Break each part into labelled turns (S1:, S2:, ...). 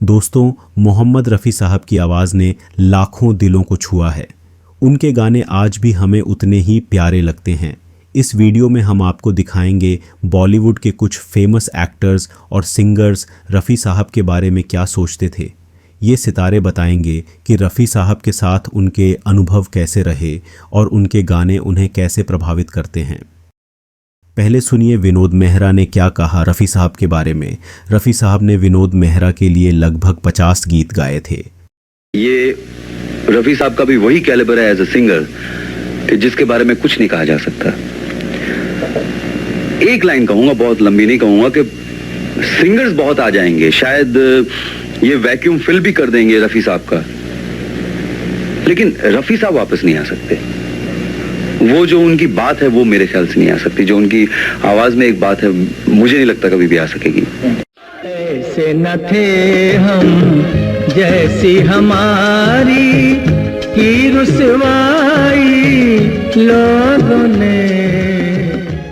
S1: दोस्तों, मोहम्मद रफ़ी साहब की आवाज़ ने लाखों दिलों को छुआ है। उनके गाने आज भी हमें उतने ही प्यारे लगते हैं। इस वीडियो में हम आपको दिखाएंगे बॉलीवुड के कुछ फेमस एक्टर्स और सिंगर्स रफ़ी साहब के बारे में क्या सोचते थे। ये सितारे बताएंगे कि रफ़ी साहब के साथ उनके अनुभव कैसे रहे और उनके गाने उन्हें कैसे प्रभावित करते हैं। पहले सुनिए विनोद मेहरा ने क्या कहा रफ़ी साहब के बारे में। रफ़ी साहब ने विनोद मेहरा के लिए लगभग 50 गीत गाए थे।
S2: ये रफ़ी साहब का भी वही कैलिबर है एज अ सिंगर जिसके बारे में कुछ नहीं कहा जा सकता। एक लाइन कहूंगा, बहुत लंबी नहीं कहूंगा, कि सिंगर्स बहुत आ जाएंगे, शायद ये वैक्यूम फिल भी कर देंगे रफ़ी साहब का, लेकिन रफ़ी साहब वापस नहीं आ सकते। वो जो उनकी बात है वो मेरे ख्याल से नहीं आ सकती। जो उनकी आवाज में एक बात है, मुझे नहीं लगता कभी भी आ सकेगी।
S3: ऐसे न थे हम जैसी हमारी की रुसवाई लोगों ने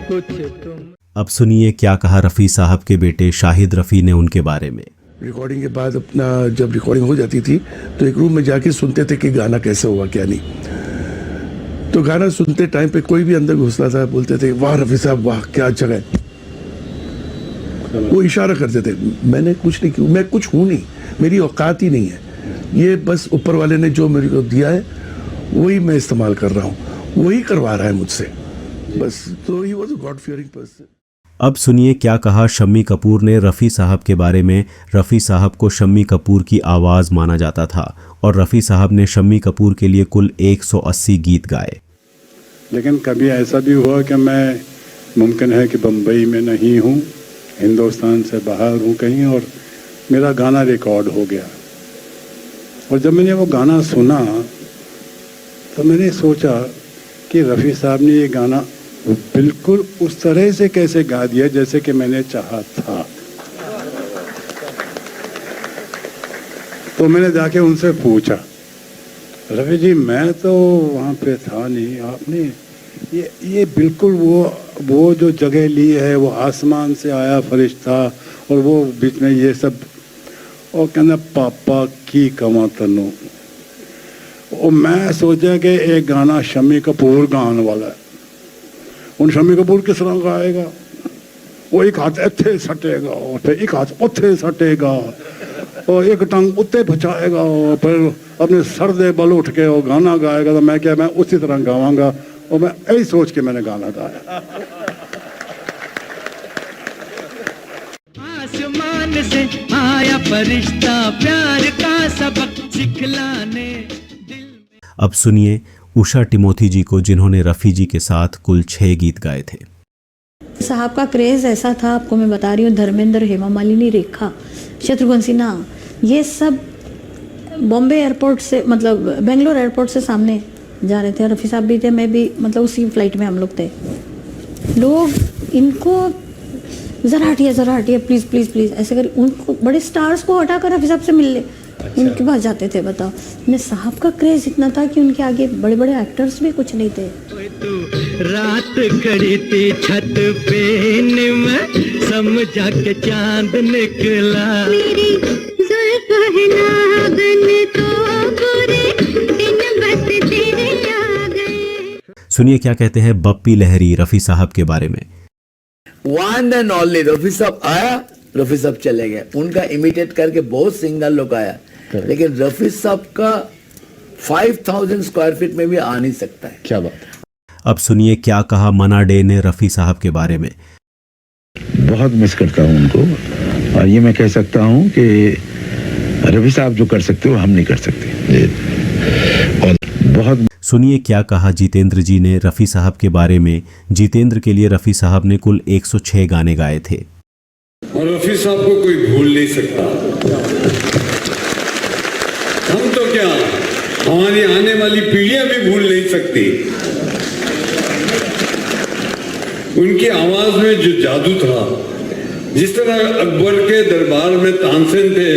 S3: कुछ तुम।
S1: अब सुनिए क्या कहा रफ़ी साहब के बेटे शाहिद रफ़ी ने उनके बारे में।
S4: रिकॉर्डिंग के बाद अपना जब रिकॉर्डिंग हो जाती थी तो एक रूम में जाके सुनते थे कि गाना कैसे हुआ क्या नहीं। तो गाना सुनते टाइम पे कोई भी अंदर घुसता था, बोलते थे वाह रफ़ी साहब वाह क्या अच्छा गाए। वो इशारा करते थे। मैंने कुछ नहीं किया, मैं कुछ हूँ नहीं, मेरी औकात ही नहीं है। ये बस ऊपर वाले ने जो मेरे को दिया है वही मैं इस्तेमाल कर रहा हूँ, वही करवा रहा है मुझसे बस। तो he was a God fearing person.
S1: अब सुनिए क्या कहा शम्मी कपूर ने रफ़ी साहब के बारे में। रफ़ी साहब को शम्मी कपूर की आवाज़ माना जाता था और रफ़ी साहब ने शम्मी कपूर के लिए कुल 180 गीत गाए।
S5: लेकिन कभी ऐसा भी हुआ कि मैं मुमकिन है कि बम्बई में नहीं हूँ, हिंदुस्तान से बाहर हूँ कहीं, और मेरा गाना रिकॉर्ड हो गया। और जब मैंने वो गाना सुना तो मैंने सोचा कि रफ़ी साहब ने ये गाना बिल्कुल उस तरह से कैसे गा दिया जैसे कि मैंने चाहा था। तो मैंने जाके उनसे पूछा, रफ़ी जी मैं तो वहाँ पे था नहीं, आपने ये बिल्कुल वो जो जगह ली है, वो आसमान से आया फरिश्ता और वो बीच में ये सब, और कहना पापा की कमा तनो। और मैं सोचा कि एक गाना शम्मी कपूर गाने वाला है, उन शम्मी कपूर किस तरह गाएगा। वो एक हाथ इत्थे सटेगा और फिर एक हाथ उत्थे सटेगा और एक टंग उत्ते बचाएगा और फिर अपने सर दे बल उठ के वो गाना गाएगा। तो मैं क्या, मैं उसी तरह गावांगा। और मैं यही सोच के मैंने गाना गाया।
S3: आसमान से आया फरिश्ता प्यार का सबक सिखलाने दिल में।
S1: अब सुनिए उषा टिमोथी जी को, जिन्होंने रफ़ी जी के साथ कुल 6 गीत गाए थे।
S6: साहब का क्रेज़ ऐसा था, आपको मैं बता रही हूँ, धर्मेंद्र, हेमा मालिनी, रेखा, शत्रुघ्न सिन्हा, ये सब बॉम्बे एयरपोर्ट से, मतलब बेंगलोर एयरपोर्ट से सामने जा रहे थे। रफ़ी साहब भी थे, मैं भी, मतलब उसी फ्लाइट में हम लोग थे। लोग इनको ज़रा हटिए प्लीज़ प्लीज़ प्लीज़ ऐसे कर, उनको बड़े स्टार्स को हटाकर रफ़ी साहब से मिल ले। अच्छा। उनके पास जाते थे। बताओ, ने साहब का क्रेज़ इतना था कि उनके आगे बड़े बड़े एक्टर्स भी कुछ नहीं थे।
S3: रात खड़ी थी छत पे में समझा के चांद निकला, मेरी जुल्फ़ है नागन तो बुरे दिन बस तेरे आ गए।
S1: सुनिए क्या कहते हैं बप्पी लहरी रफ़ी साहब के बारे में।
S7: वन एंड ओनली रफ़ी साहब आया, रफ़ी साहब चले गए। उनका इमिटेट करके बहुत सिंगर लोग आया, लेकिन रफ़ी साहब का 5000 स्क्वायर फीट में भी आ नहीं सकता है।
S8: क्या बात है।
S1: अब सुनिए क्या कहा मना डे ने रफ़ी साहब के बारे में।
S8: बहुत मिस करता हूँ उनको, और ये मैं कह सकता हूँ कि रफ़ी साहब जो कर सकते हो हम नहीं कर सकते। और बहुत
S1: सुनिए क्या कहा जितेंद्र जी ने रफ़ी साहब के बारे में। जितेंद्र के लिए रफ़ी साहब ने कुल 106 गाने गाए थे।
S9: और रफ़ी साहब को कोई भूल नहीं सकता। हम तो क्या, हमारी आने वाली पीढ़ियां भी भूल नहीं सकती। उनकी आवाज में जो जादू था, जिस तरह अकबर के दरबार में तानसेन थे,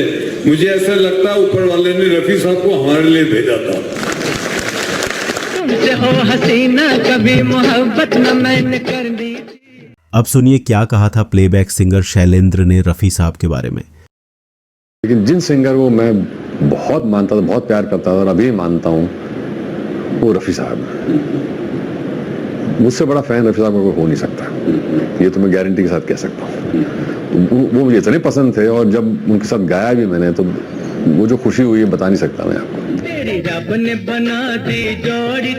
S9: मुझे ऐसा लगता ऊपर वाले ने रफ़ी साहब को हमारे लिए भेजा था।
S3: तुमसे हो हसीना कभी मोहब्बत न मैंने कर दी।
S1: अब सुनिए क्या कहा था प्लेबैक सिंगर शैलेंद्र ने रफ़ी साहब के बारे में।
S10: लेकिन जिन सिंगर को मैं बहुत मानता था, बहुत प्यार करता था और अभी मानता हूँ, वो रफ़ी साहब। मुझसे बड़ा फैन रफ़ी साहब का कोई हो नहीं सकता, ये तो मैं गारंटी के साथ कह सकता हूँ। वो मुझे इतने पसंद थे और जब उनके साथ गाया भी मैंने तो वो जो खुशी हुई है बता नहीं सकता मैं आपको।
S3: तेरी रब ने बना दी जोड़ी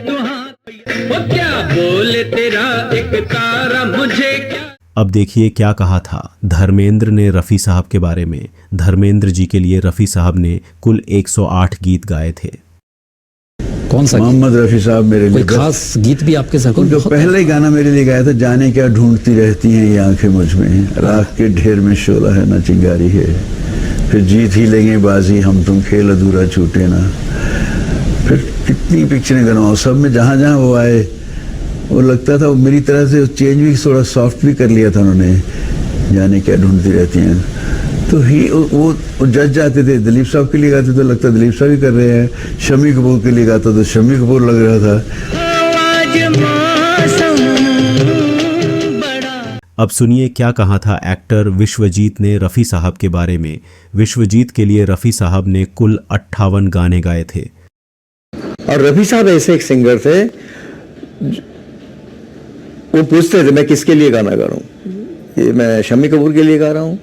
S3: वो क्या बोले तेरा एक तारा मुझे क्या।
S1: अब देखिए क्या कहा था धर्मेंद्र ने रफ़ी साहब के बारे में। धर्मेंद्र जी के लिए रफ़ी साहब ने कुल 108 गीत गाए थे।
S11: कौन सा
S12: मोहम्मद रफ़ी साहब मेरे लिए
S11: खास गीत भी आपके साथ?
S12: जो पहले ही गाना मेरे लिए गाया था, जाने क्या ढूंढती रहती हैं ये आंखें मुझ में, राख के ढेर में शोला है ना चिंगारी है, फिर जीत ही लेंगे बाजी हम तुम खेल अधूरा छूटे ना। फिर कितनी पिक्चरें गनवाओ, सब में जहाँ जहाँ वो आए वो लगता था वो मेरी तरह से चेंज भी थोड़ा सॉफ्ट भी कर लिया था उन्होंने। जाने क्या ढूंढती रहती हैं तो ही वो जज जाते थे। दिलीप साहब के लिए गाते तो लगता दिलीप साहब ही कर रहे हैं, शम्मी कपूर के लिए गाता तो शम्मी कपूर लग रहा था।
S1: अब सुनिए क्या कहा था एक्टर विश्वजीत ने रफ़ी साहब के बारे में। विश्वजीत के लिए रफ़ी साहब ने कुल 58 गाने गाए थे।
S13: और रफ़ी साहब ऐसे एक सिंगर थे, वो पूछते थे मैं किसके लिए गाना गा रहा हूँ, ये मैं शम्मी कपूर के लिए गा रहा हूँ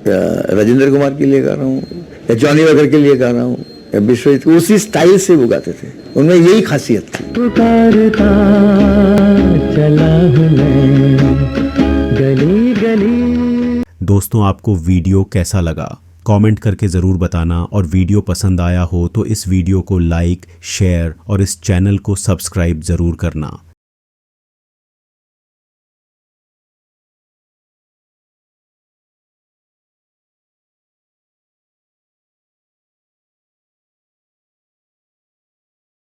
S13: या राजेंद्र कुमार के लिए गा रहा हूँ या जॉनी वगर के लिए गा रहा हूँ या विश्वजीत, उसी स्टाइल से वो गाते थे। उनमें यही खासियत थी।
S3: पुकारता चला हूं मैं गली गली।
S1: दोस्तों आपको वीडियो कैसा लगा कमेंट करके ज़रूर बताना, और वीडियो पसंद आया हो तो इस वीडियो को लाइक, शेयर और इस चैनल को सब्सक्राइब ज़रूर करना।